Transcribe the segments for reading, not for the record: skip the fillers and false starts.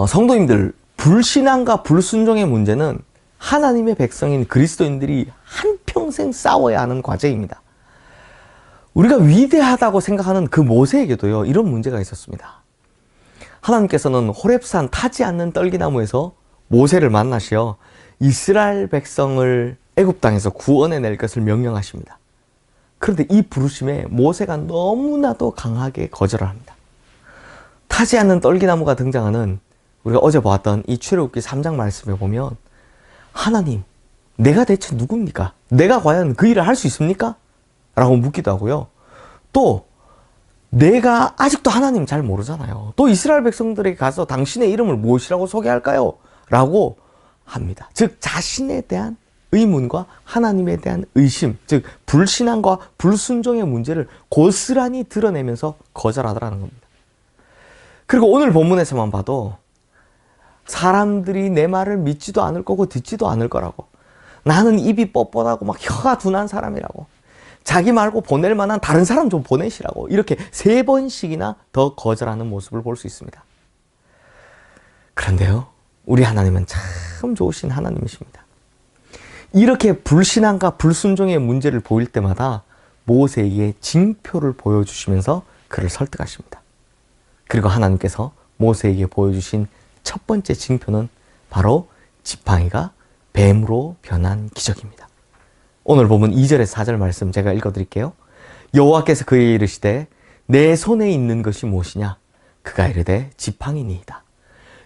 성도님들, 불신앙과 불순종의 문제는 하나님의 백성인 그리스도인들이 한평생 싸워야 하는 과제입니다. 우리가 위대하다고 생각하는 그 모세에게도요, 이런 문제가 있었습니다. 하나님께서는 호렙산 타지 않는 떨기나무에서 모세를 만나시어 이스라엘 백성을 애굽 땅에서 구원해낼 것을 명령하십니다. 그런데 이 부르심에 모세가 너무나도 강하게 거절을 합니다. 타지 않는 떨기나무가 등장하는 우리가 어제 보았던 이 출애굽기 3장 말씀에 보면 하나님, 내가 대체 누굽니까? 내가 과연 그 일을 할 수 있습니까? 라고 묻기도 하고요. 또 내가 아직도 하나님 잘 모르잖아요. 또 이스라엘 백성들에게 가서 당신의 이름을 무엇이라고 소개할까요? 라고 합니다. 즉 자신에 대한 의문과 하나님에 대한 의심, 즉 불신앙과 불순종의 문제를 고스란히 드러내면서 거절하더라는 겁니다. 그리고 오늘 본문에서만 봐도 사람들이 내 말을 믿지도 않을 거고 듣지도 않을 거라고, 나는 입이 뻣뻣하고 막 혀가 둔한 사람이라고, 자기 말고 보낼 만한 다른 사람 좀 보내시라고, 이렇게 3번씩이나 더 거절하는 모습을 볼 수 있습니다. 그런데요, 우리 하나님은 참 좋으신 하나님이십니다. 이렇게 불신앙과 불순종의 문제를 보일 때마다 모세에게 징표를 보여주시면서 그를 설득하십니다. 그리고 하나님께서 모세에게 보여주신 첫 번째 징표는 바로 지팡이가 뱀으로 변한 기적입니다. 오늘 보면 2절에서 4절 말씀 제가 읽어드릴게요. 여호와께서 그에게 이르시되 내 손에 있는 것이 무엇이냐? 그가 이르되 지팡이니이다.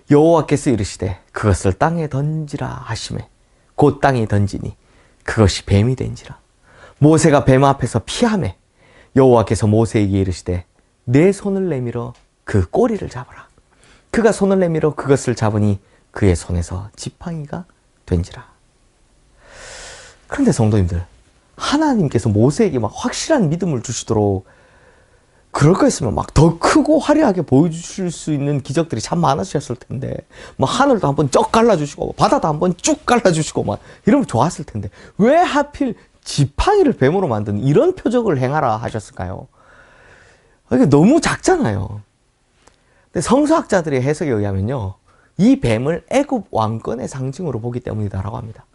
여호와께서 이르시되 그것을 땅에 던지라 하시매 곧 땅에 던지니 그것이 뱀이 된지라. 모세가 뱀 앞에서 피하매 여호와께서 모세에게 이르시되 내 손을 내밀어 그 꼬리를 잡아라. 그가 손을 내밀어 그것을 잡으니 그의 손에서 지팡이가 된지라. 그런데 성도님들, 하나님께서 모세에게 막 확실한 믿음을 주시도록 그럴 거였으면 막 더 크고 화려하게 보여주실 수 있는 기적들이 참 많으셨을 텐데, 막 하늘도 한번 쩍 갈라주시고 바다도 한번 쭉 갈라주시고 막 이러면 좋았을 텐데 왜 하필 지팡이를 뱀으로 만든 이런 표적을 행하라 하셨을까요? 이게 너무 작잖아요. 근데 성서학자들의 해석에 의하면요, 이 뱀을 애굽 왕권의 상징으로 보기 때문이다라고 합니다.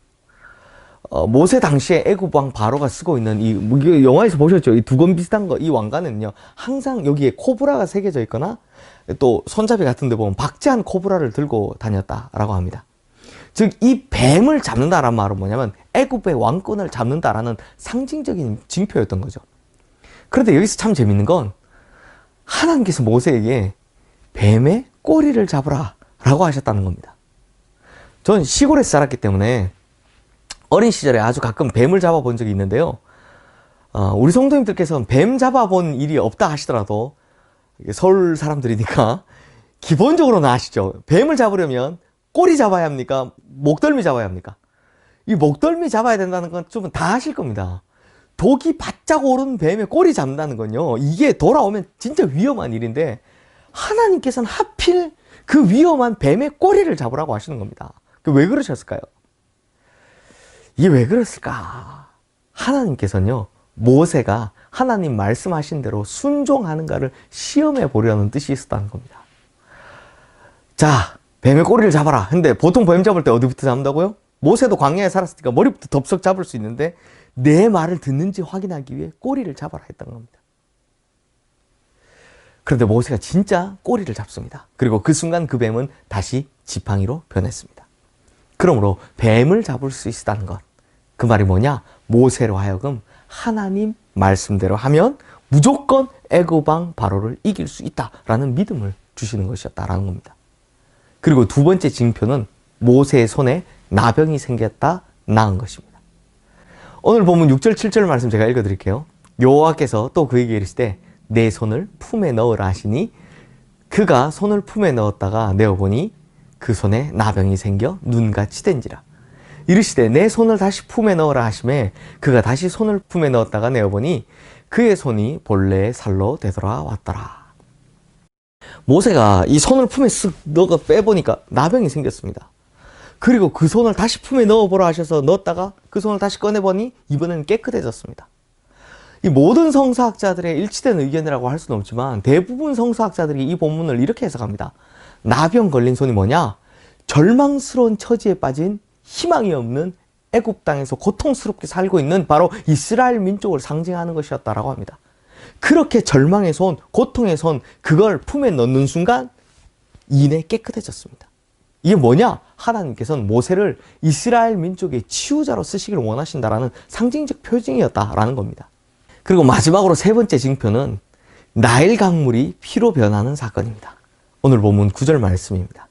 모세 당시에 애굽 왕 바로가 쓰고 있는 이 영화에서 보셨죠? 이 두건 비슷한 거, 이 왕관은요, 항상 여기에 코브라가 새겨져 있거나 또 손잡이 같은 데 보면 박제한 코브라를 들고 다녔다라고 합니다. 즉 이 뱀을 잡는다라는 말은 뭐냐면 애굽의 왕권을 잡는다라는 상징적인 징표였던 거죠. 그런데 여기서 참 재밌는 건 하나님께서 모세에게 뱀의 꼬리를 잡으라 라고 하셨다는 겁니다. 전 시골에서 자랐기 때문에 어린 시절에 아주 가끔 뱀을 잡아본 적이 있는데요. 우리 성도님들께서는 뱀 잡아본 일이 없다 하시더라도 서울 사람들이니까 기본적으로는 아시죠? 뱀을 잡으려면 꼬리 잡아야 합니까? 목덜미 잡아야 합니까? 이 목덜미 잡아야 된다는 건 좀 다 아실 겁니다. 독이 바짝 오른 뱀의 꼬리 잡는다는 건요, 이게 돌아오면 진짜 위험한 일인데 하나님께서는 하필 그 위험한 뱀의 꼬리를 잡으라고 하시는 겁니다. 왜 그러셨을까요? 이게 왜 그랬을까? 하나님께서는요, 모세가 하나님 말씀하신 대로 순종하는가를 시험해 보려는 뜻이 있었다는 겁니다. 자, 뱀의 꼬리를 잡아라. 근데 보통 뱀 잡을 때 어디부터 잡는다고요? 모세도 광야에 살았으니까 머리부터 덥석 잡을 수 있는데 내 말을 듣는지 확인하기 위해 꼬리를 잡아라 했던 겁니다. 그런데 모세가 진짜 꼬리를 잡습니다. 그리고 그 순간 그 뱀은 다시 지팡이로 변했습니다. 그러므로 뱀을 잡을 수 있다는 것, 그 말이 뭐냐? 모세로 하여금 하나님 말씀대로 하면 무조건 애굽 왕 바로를 이길 수 있다라는 믿음을 주시는 것이었다라는 겁니다. 그리고 두 번째 징표는 모세의 손에 나병이 생겼다 나은 것입니다. 오늘 보면 6절 7절 말씀 제가 읽어드릴게요. 여호와께서 또 그에게 이르시되 내 손을 품에 넣으라 하시니 그가 손을 품에 넣었다가 내어보니 그 손에 나병이 생겨 눈같이 된지라. 이르시되 내 손을 다시 품에 넣으라 하시매 그가 다시 손을 품에 넣었다가 내어보니 그의 손이 본래의 살로 되돌아왔더라. 모세가 이 손을 품에 쓱 넣어 빼보니까 나병이 생겼습니다. 그리고 그 손을 다시 품에 넣어보라 하셔서 넣었다가 그 손을 다시 꺼내보니 이번에는 깨끗해졌습니다. 이 모든 성서학자들의 일치된 의견이라고 할 수는 없지만 대부분 성서학자들이 이 본문을 이렇게 해석합니다. 나병 걸린 손이 뭐냐? 절망스러운 처지에 빠진 희망이 없는 애굽 땅에서 고통스럽게 살고 있는 바로 이스라엘 민족을 상징하는 것이었다라고 합니다. 그렇게 절망의 손, 고통의 손, 그걸 품에 넣는 순간 이내 깨끗해졌습니다. 이게 뭐냐? 하나님께서는 모세를 이스라엘 민족의 치유자로 쓰시기를 원하신다라는 상징적 표징이었다라는 겁니다. 그리고 마지막으로 세 번째 징표는 나일 강물이 피로 변하는 사건입니다. 오늘 본문 9절 말씀입니다.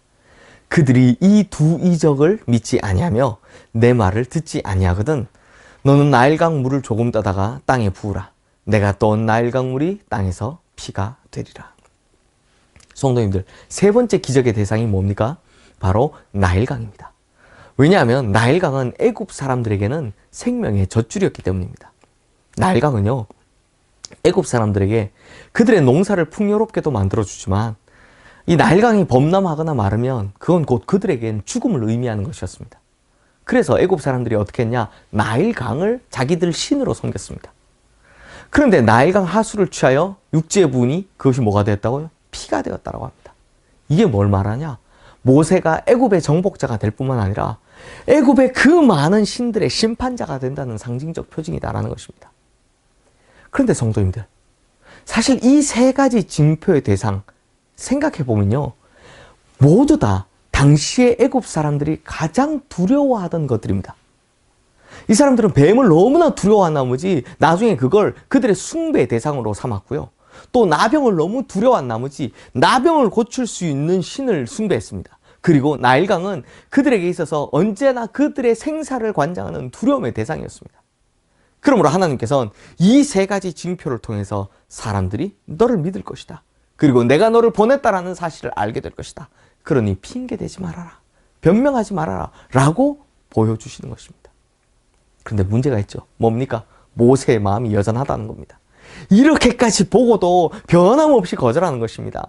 그들이 이 두 이적을 믿지 아니하며 내 말을 듣지 아니하거든 너는 나일강 물을 조금 떠다가 땅에 부으라. 내가 떠온 나일강 물이 땅에서 피가 되리라. 성도님들, 세 번째 기적의 대상이 뭡니까? 바로 나일강입니다. 왜냐하면 나일강은 애굽 사람들에게는 생명의 젖줄이었기 때문입니다. 나일강은요, 애굽 사람들에게 그들의 농사를 풍요롭게도 만들어주지만 이 나일강이 범람하거나 마르면 그건 곧 그들에겐 죽음을 의미하는 것이었습니다. 그래서 애굽 사람들이 어떻게 했냐? 나일강을 자기들 신으로 섬겼습니다. 그런데 나일강 하수를 취하여 육지에 부으니 그것이 뭐가 되었다고요? 피가 되었다고 합니다. 이게 뭘 말하냐? 모세가 애굽의 정복자가 될 뿐만 아니라 애굽의 그 많은 신들의 심판자가 된다는 상징적 표징이다라는 것입니다. 그런데 성도님들, 사실 이 세 가지 징표의 대상 생각해보면요, 모두 다 당시의 애굽 사람들이 가장 두려워하던 것들입니다. 이 사람들은 뱀을 너무나 두려워한 나머지 나중에 그걸 그들의 숭배의 대상으로 삼았고요. 또 나병을 너무 두려워한 나머지 나병을 고칠 수 있는 신을 숭배했습니다. 그리고 나일강은 그들에게 있어서 언제나 그들의 생사를 관장하는 두려움의 대상이었습니다. 그러므로 하나님께서는 이 세 가지 징표를 통해서 사람들이 너를 믿을 것이다. 그리고 내가 너를 보냈다라는 사실을 알게 될 것이다. 그러니 핑계대지 말아라. 변명하지 말아라. 라고 보여주시는 것입니다. 그런데 문제가 있죠. 뭡니까? 모세의 마음이 여전하다는 겁니다. 이렇게까지 보고도 변함없이 거절하는 것입니다.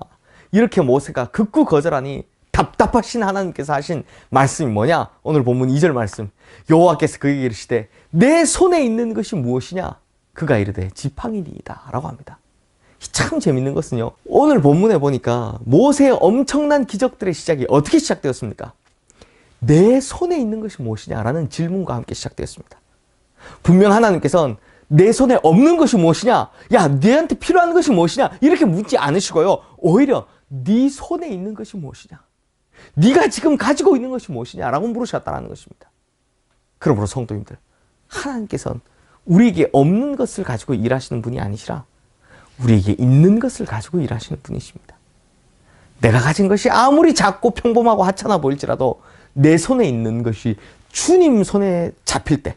이렇게 모세가 극구 거절하니 답답하신 하나님께서 하신 말씀이 뭐냐? 오늘 본문 2절 말씀. 여호와께서 그에게 이르시되 내 손에 있는 것이 무엇이냐? 그가 이르되 지팡이니이다 라고 합니다. 참 재밌는 것은요, 오늘 본문에 보니까 모세의 엄청난 기적들의 시작이 어떻게 시작되었습니까? 내 손에 있는 것이 무엇이냐라는 질문과 함께 시작되었습니다. 분명 하나님께서는 내 손에 없는 것이 무엇이냐? 야, 너한테 필요한 것이 무엇이냐? 이렇게 묻지 않으시고요. 오히려 네 손에 있는 것이 무엇이냐? 네가 지금 가지고 있는 것이 무엇이냐라고 물으셨다는 것입니다. 그러므로 성도님들, 하나님께서는 우리에게 없는 것을 가지고 일하시는 분이 아니시라 우리에게 있는 것을 가지고 일하시는 분이십니다. 내가 가진 것이 아무리 작고 평범하고 하찮아 보일지라도 내 손에 있는 것이 주님 손에 잡힐 때,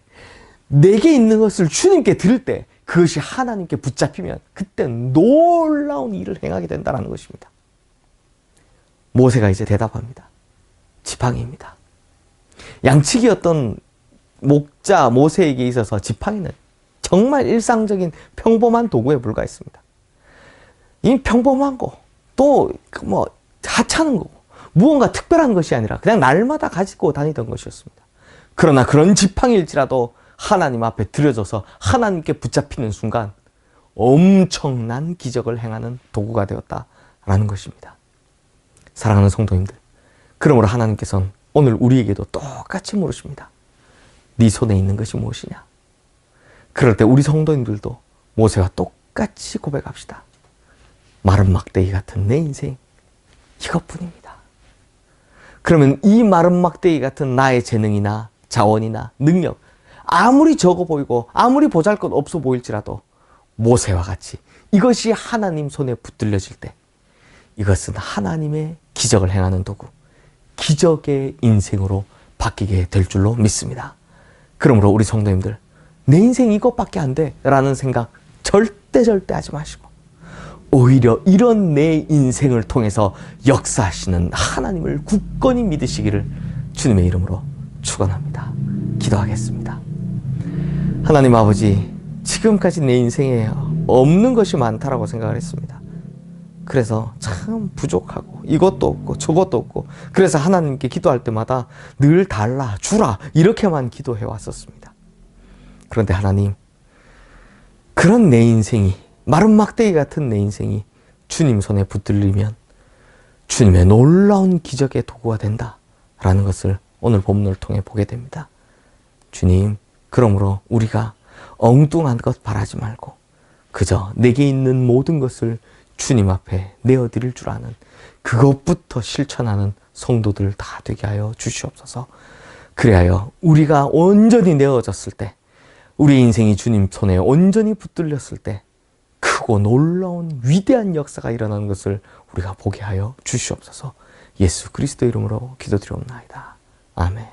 내게 있는 것을 주님께 드릴 때 그것이 하나님께 붙잡히면 그때 놀라운 일을 행하게 된다는 것입니다. 모세가 이제 대답합니다. 지팡이입니다. 양치기였던 목자 모세에게 있어서 지팡이는 정말 일상적인 평범한 도구에 불과했습니다. 이 평범한 거, 또 뭐 하찮은 거고 무언가 특별한 것이 아니라 그냥 날마다 가지고 다니던 것이었습니다. 그러나 그런 지팡이일지라도 하나님 앞에 들여져서 하나님께 붙잡히는 순간 엄청난 기적을 행하는 도구가 되었다라는 것입니다. 사랑하는 성도님들, 그러므로 하나님께서는 오늘 우리에게도 똑같이 물으십니다. 네 손에 있는 것이 무엇이냐? 그럴 때 우리 성도님들도 모세와 똑같이 고백합시다. 마른 막대기 같은 내 인생, 이것뿐입니다. 그러면 이 마른 막대기 같은 나의 재능이나 자원이나 능력, 아무리 적어 보이고 아무리 보잘것 없어 보일지라도 모세와 같이 이것이 하나님 손에 붙들려질 때 이것은 하나님의 기적을 행하는 도구, 기적의 인생으로 바뀌게 될 줄로 믿습니다. 그러므로 우리 성도님들, 내 인생 이것밖에 안 돼 라는 생각 절대 하지 마시고 오히려 이런 내 인생을 통해서 역사하시는 하나님을 굳건히 믿으시기를 주님의 이름으로 축원합니다. 기도하겠습니다. 하나님 아버지, 지금까지 내 인생에 없는 것이 많다라고 생각을 했습니다. 그래서 참 부족하고 이것도 없고 저것도 없고 그래서 하나님께 기도할 때마다 늘 달라, 주라 이렇게만 기도해 왔었습니다. 그런데 하나님, 그런 내 인생이, 마른 막대기 같은 내 인생이 주님 손에 붙들리면 주님의 놀라운 기적의 도구가 된다라는 것을 오늘 본문을 통해 보게 됩니다. 주님, 그러므로 우리가 엉뚱한 것 바라지 말고 그저 내게 있는 모든 것을 주님 앞에 내어드릴 줄 아는, 그것부터 실천하는 성도들 다 되게 하여 주시옵소서. 그리하여 우리가 온전히 내어졌을 때, 우리 인생이 주님 손에 온전히 붙들렸을 때 크고 놀라운 위대한 역사가 일어나는 것을 우리가 보게 하여 주시옵소서. 예수 그리스도 이름으로 기도드리옵나이다. 아멘.